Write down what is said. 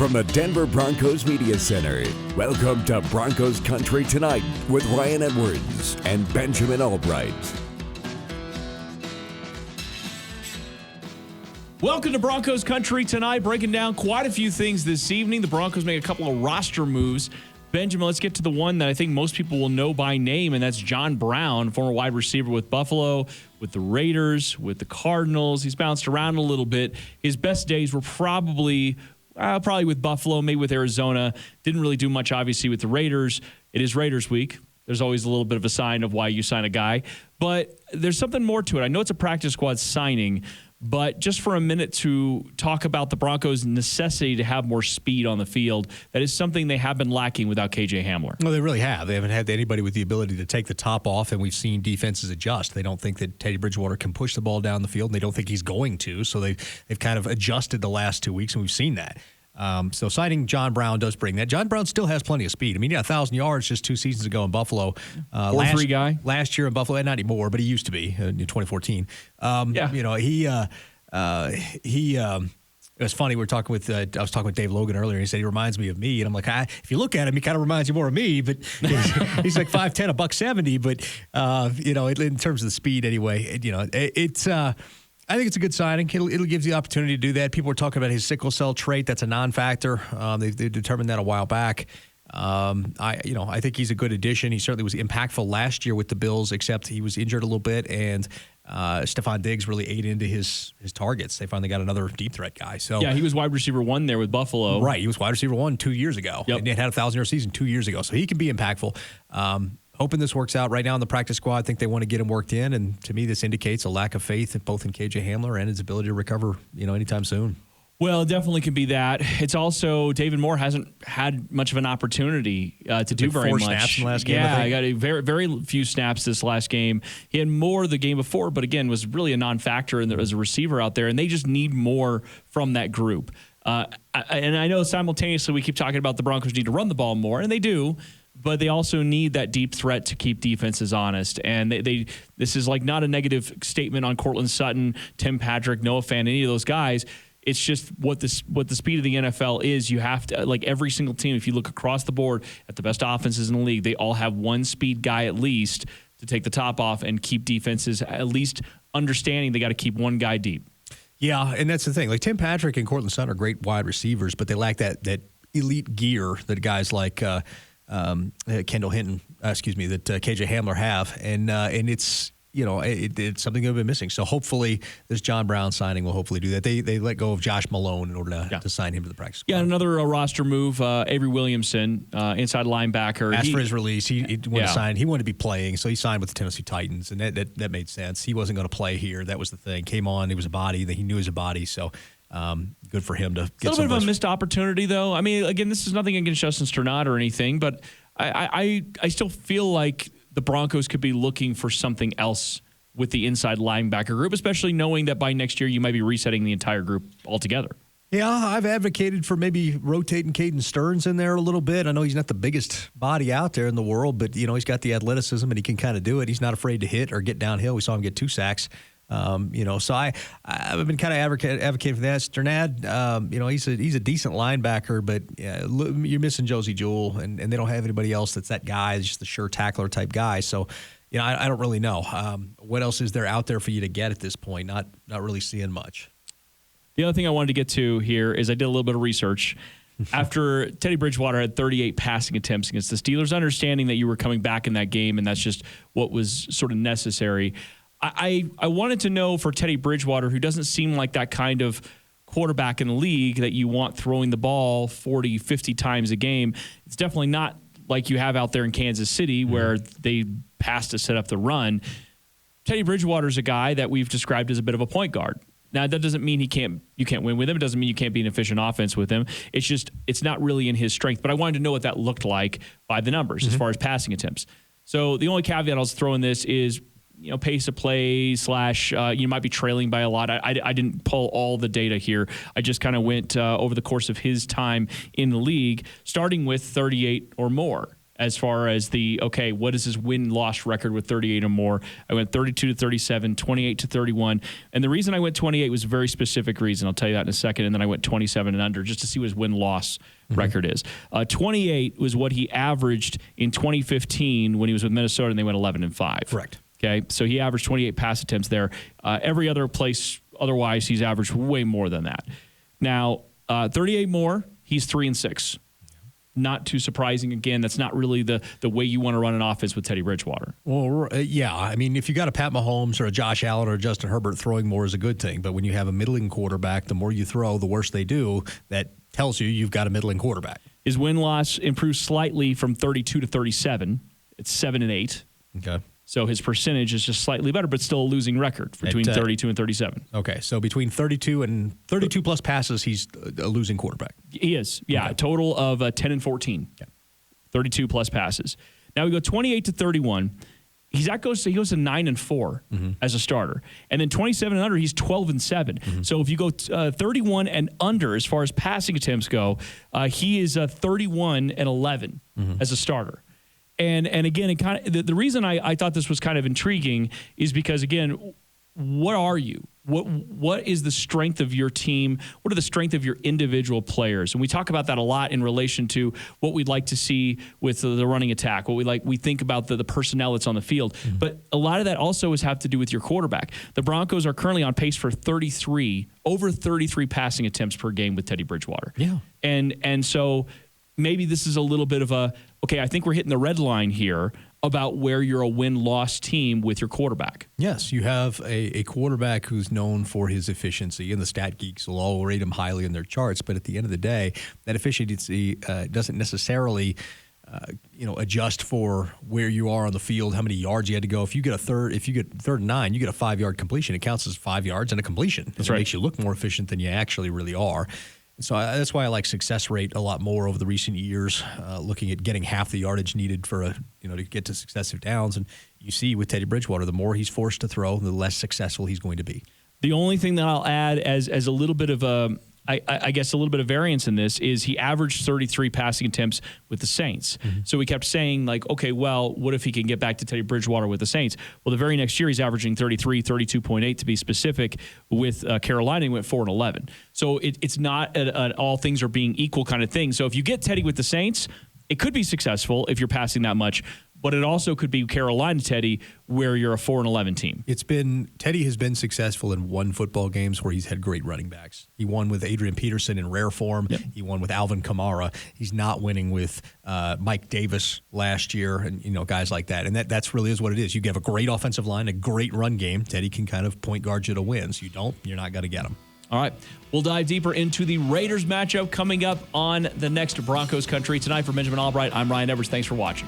from the Denver Broncos Media Center, welcome to Broncos Country Tonight with Ryan Edwards and Benjamin Allbright. Welcome to Broncos Country Tonight, breaking down quite a few things this evening. The Broncos make a couple of roster moves. Benjamin, let's get to the one that I think most people will know by name, and that's John Brown, former wide receiver with Buffalo, with the Raiders, with the Cardinals. He's bounced around a little bit. His best days were probably with Buffalo, maybe with Arizona. Didn't really do much, obviously, with the Raiders. It is Raiders week. There's always a little bit of a sign of why you sign a guy. But there's something more to it. I know it's a practice squad signing, but just for a minute to talk about the Broncos' necessity to have more speed on the field, that is something they have been lacking without KJ Hamler. Well, they really have. They haven't had anybody with the ability to take the top off, and we've seen defenses adjust. They don't think that Teddy Bridgewater can push the ball down the field, and they don't think he's going to, so they've kind of adjusted the last 2 weeks, and we've seen that. So signing John Brown does bring that. John Brown still has plenty of speed. I mean, 1,000 yards just 2 seasons ago in Buffalo. 4-3 guy. Last year in Buffalo, not anymore, but he used to be in 2014. It was funny. I was talking with Dave Logan earlier. And he said he reminds me of me, and I'm like, if you look at him, he kind of reminds you more of me. But he's like 5'10", $170. But in terms of the speed, anyway, it's. I think it's a good signing. It'll give you the opportunity to do that. People were talking about his sickle cell trait. That's a non-factor. They determined that a while back. I think he's a good addition. He certainly was impactful last year with the Bills, except he was injured a little bit, and Stephon Diggs really ate into his targets. They finally got another deep threat guy. So yeah, he was wide receiver 1 there with Buffalo. Right, he was wide receiver 1 2 years ago. Yep. And he had a 1,000-yard season 2 years ago, so he can be impactful. Hoping this works out. Right now in the practice squad, I think they want to get him worked in, and to me this indicates a lack of faith both in KJ Hamler and his ability to recover anytime soon. Well, it definitely could be that. It's also David Moore hasn't had much of an opportunity to do very much. 4 snaps in the last game, Yeah, I think. I got a very, very few snaps this last game. He had more the game before, but again, was really a non-factor as a receiver out there, and they just need more from that group. And I know simultaneously we keep talking about the Broncos need to run the ball more, and they do, but they also need that deep threat to keep defenses honest. And this is like not a negative statement on Cortland Sutton, Tim Patrick, Noah Fant, any of those guys. It's just what the speed of the NFL is. You have to, like every single team, if you look across the board at the best offenses in the league, they all have one speed guy at least to take the top off and keep defenses at least understanding they got to keep one guy deep. Yeah, and that's the thing. Like Tim Patrick and Cortland Sutton are great wide receivers, but they lack that elite gear that guys like Kendall Hinton, that KJ Hamler have, and it's it's something they've been missing. So hopefully this John Brown signing will hopefully do that. They let go of Josh Malone in order to sign him to the practice squad. Yeah, another roster move. Avery Williamson, inside linebacker. Asked for his release. He wanted to sign. He wanted to be playing, so he signed with the Tennessee Titans, and that made sense. He wasn't going to play here. That was the thing. Came on. He was a body. He knew he was a body. So. Good for him to get a little bit of a missed opportunity, though. I mean, again, this is nothing against Justin Sternad or anything, but I still feel like the Broncos could be looking for something else with the inside linebacker group, especially knowing that by next year you might be resetting the entire group altogether. Yeah, I've advocated for maybe rotating Caden Stearns in there a little bit. I know he's not the biggest body out there in the world, but he's got the athleticism and he can kind of do it. He's not afraid to hit or get downhill. We saw him get 2 sacks. So I've been kind of advocating for that. Sternad, he's a decent linebacker, but you're missing Josie Jewell, and they don't have anybody else that's that guy, just the sure tackler type guy. So, I don't really know. What else is there out there for you to get at this point? Not really seeing much. The other thing I wanted to get to here is I did a little bit of research. After Teddy Bridgewater had 38 passing attempts against the Steelers, understanding that you were coming back in that game and that's just what was sort of necessary, I wanted to know for Teddy Bridgewater, who doesn't seem like that kind of quarterback in the league that you want throwing the ball 40, 50 times a game. It's definitely not like you have out there in Kansas City where they pass to set up the run. Teddy Bridgewater is a guy that we've described as a bit of a point guard. Now, that doesn't mean you can't win with him. It doesn't mean you can't be an efficient offense with him. It's just it's not really in his strength. But I wanted to know what that looked like by the numbers as far as passing attempts. So the only caveat I'll throw in this is, pace of play / you might be trailing by a lot. I didn't pull all the data here. I just kind of went over the course of his time in the league, starting with 38 or more. as far as what is his win-loss record with 38 or more. I went 32 to 37, 28 to 31. And the reason I went 28 was a very specific reason. I'll tell you that in a second. And then I went 27 and under just to see what his win-loss record is. 28 was what he averaged in 2015 when he was with Minnesota, and they went 11-5. Correct. Okay, so he averaged 28 pass attempts there. Every other place otherwise, he's averaged way more than that. Now, 38 more, he's 3-6. Not too surprising. Again, that's not really the way you want to run an offense with Teddy Bridgewater. Well, yeah. I mean, if you got a Pat Mahomes or a Josh Allen or a Justin Herbert, throwing more is a good thing. But when you have a middling quarterback, the more you throw, the worse they do. That tells you you've got a middling quarterback. His win-loss improved slightly from 32 to 37. It's 7-8. Okay. So his percentage is just slightly better, but still a losing record between 32 and 37. Okay, so between 32 plus passes, he's a losing quarterback. He is, yeah. Okay. A total of 10 and 14. Okay. 32 plus passes. Now we go 28 to 31. He goes to 9 and 4 as a starter, and then 27 and under, he's 12 and 7. So if you go 31 and under as far as passing attempts go, he is 31 and 11 as a starter. And again, it kind of the reason I thought this was kind of intriguing is because, again, what are you? What is the strength of your team? What are the strength of your individual players? And we talk about that a lot in relation to what we'd like to see with the running attack. We think about the personnel that's on the field. But a lot of that also have to do with your quarterback. The Broncos are currently on pace for over 33 passing attempts per game with Teddy Bridgewater. Yeah. And so maybe this is a little bit of I think we're hitting the red line here about where you're a win-loss team with your quarterback. Yes, you have a quarterback who's known for his efficiency, and the stat geeks will all rate him highly in their charts. But at the end of the day, that efficiency doesn't necessarily adjust for where you are on the field, how many yards you had to go. If you get third and 9, you get a 5-yard completion. It counts as 5 yards and a completion. That's right. It makes you look more efficient than you actually really are. So that's why I like success rate a lot more over the recent years, looking at getting half the yardage needed for to get to successive downs. And you see with Teddy Bridgewater, the more he's forced to throw, the less successful he's going to be. The only thing that I'll add as a little bit of I guess a little bit of variance in this is he averaged 33 passing attempts with the Saints. So we kept saying, okay, well, what if he can get back to Teddy Bridgewater with the Saints? Well, the very next year he's averaging 33, 32.8 to be specific with Carolina. He went 4-11. So it's not an all things are being equal kind of thing. So if you get Teddy with the Saints, it could be successful if you're passing that much. But it also could be Carolina Teddy, where you're a 4-11 team. Teddy has been successful in one football games where he's had great running backs. He won with Adrian Peterson in rare form. Yep. He won with Alvin Kamara. He's not winning with Mike Davis last year, and guys like that. And that's really is what it is. You have a great offensive line, a great run game. Teddy can kind of point guard you to wins. You don't, you're not going to get him. All right. We'll dive deeper into the Raiders matchup coming up on the next Broncos Country Tonight. For Benjamin Allbright, I'm Ryan Edwards. Thanks for watching.